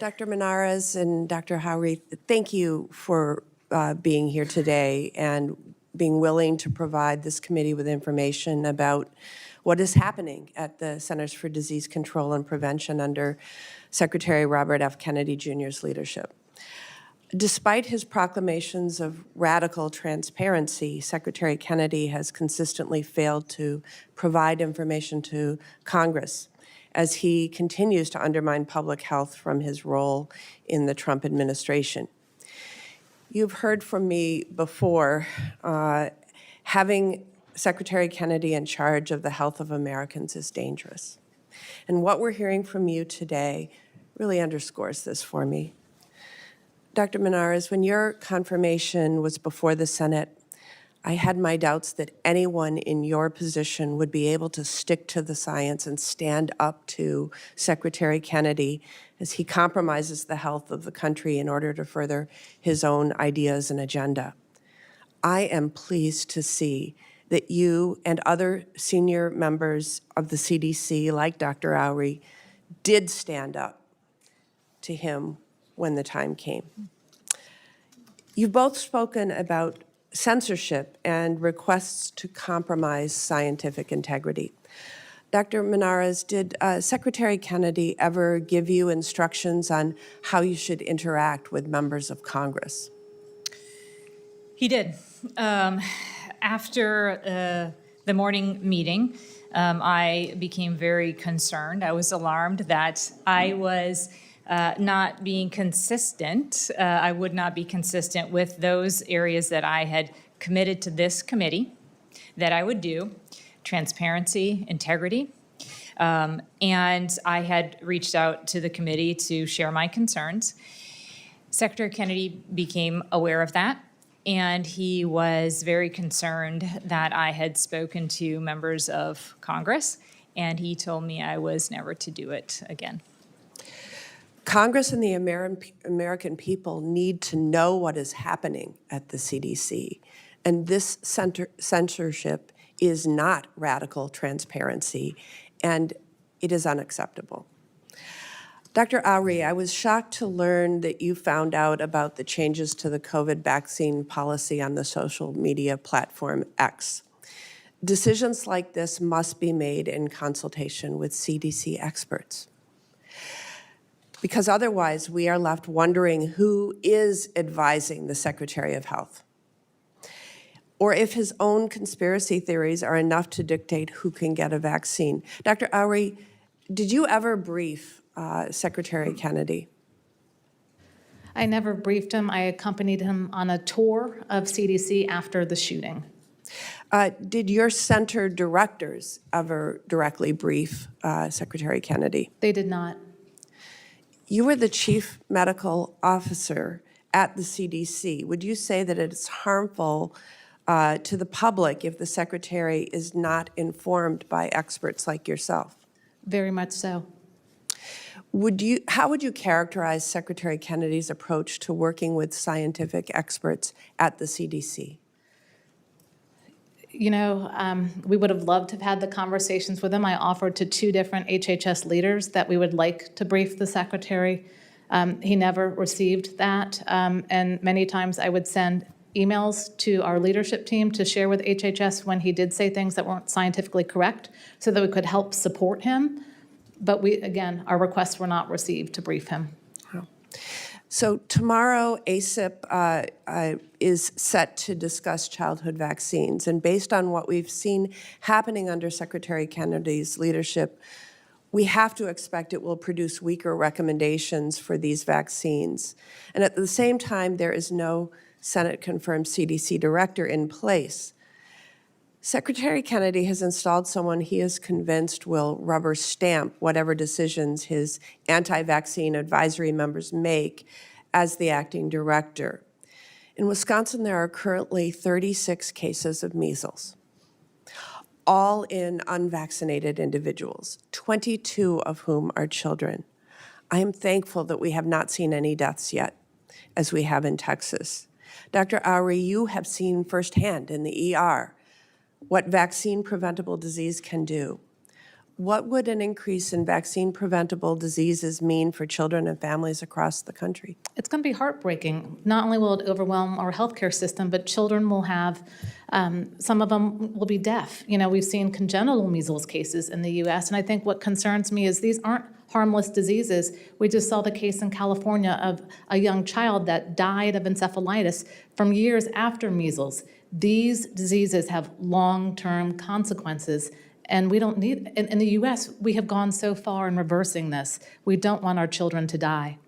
Dr. Menares and Dr. Howry, thank you for being here today and being willing to provide this committee with information about what is happening at the Centers for Disease Control and Prevention under Secretary Robert F. Kennedy Jr.'s leadership. Despite his proclamations of radical transparency, Secretary Kennedy has consistently failed to provide information to Congress as he continues to undermine public health from his role in the Trump administration. You've heard from me before, having Secretary Kennedy in charge of the health of Americans is dangerous. And what we're hearing from you today really underscores this for me. Dr. Menares, when your confirmation was before the Senate, I had my doubts that anyone in your position would be able to stick to the science and stand up to Secretary Kennedy as he compromises the health of the country in order to further his own ideas and agenda. I am pleased to see that you and other senior members of the CDC, like Dr. Howry, did stand up to him when the time came. You've both spoken about censorship and requests to compromise scientific integrity. Dr. Menares, did Secretary Kennedy ever give you instructions on how you should interact with members of Congress? He did. After the morning meeting, I became very concerned. I was alarmed that I was not being consistent. I would not be consistent with those areas that I had committed to this committee that I would do: transparency, integrity. And I had reached out to the committee to share my concerns. Secretary Kennedy became aware of that, and he was very concerned that I had spoken to members of Congress, and he told me I was never to do it again. Congress and the American people need to know what is happening at the CDC. And this censorship is not radical transparency, and it is unacceptable. Dr. Howry, I was shocked to learn that you found out about the changes to the COVID vaccine policy on the social media platform X. Decisions like this must be made in consultation with CDC experts, because otherwise we are left wondering who is advising the Secretary of Health, or if his own conspiracy theories are enough to dictate who can get a vaccine. Dr. Howry, did you ever brief Secretary Kennedy? I never briefed him. I accompanied him on a tour of CDC after the shooting. Did your center directors ever directly brief Secretary Kennedy? They did not. You were the chief medical officer at the CDC. Would you say that it's harmful to the public if the secretary is not informed by experts like yourself? Very much so. How would you characterize Secretary Kennedy's approach to working with scientific experts at the CDC? You know, we would have loved to have had the conversations with him. I offered to 2 different HHS leaders that we would like to brief the secretary. He never received that, and many times I would send emails to our leadership team to share with HHS when he did say things that weren't scientifically correct so that we could help support him. But again, our requests were not received to brief him. Oh. So tomorrow, ACIP is set to discuss childhood vaccines. And based on what we've seen happening under Secretary Kennedy's leadership, we have to expect it will produce weaker recommendations for these vaccines. And at the same time, there is no Senate-confirmed CDC director in place. Secretary Kennedy has installed someone he is convinced will rubber stamp whatever decisions his anti-vaccine advisory members make as the acting director. In Wisconsin, there are currently 36 cases of measles, all in unvaccinated individuals, 22 of whom are children. I am thankful that we have not seen any deaths yet, as we have in Texas. Dr. Howry, you have seen firsthand in the ER what vaccine-preventable disease can do. what would an increase in vaccine-preventable diseases mean for children and families across the country? It's going to be heartbreaking. Not only will it overwhelm our healthcare system, but children will have, some of them will be deaf. You know, we've seen congenital measles cases in the U.S., and I think what concerns me is these aren't harmless diseases. We just saw the case in California of a young child that died of encephalitis from years after measles. These diseases have long-term consequences, and we don't need, in the U.S., we have gone so far in reversing this. We don't want our children to die.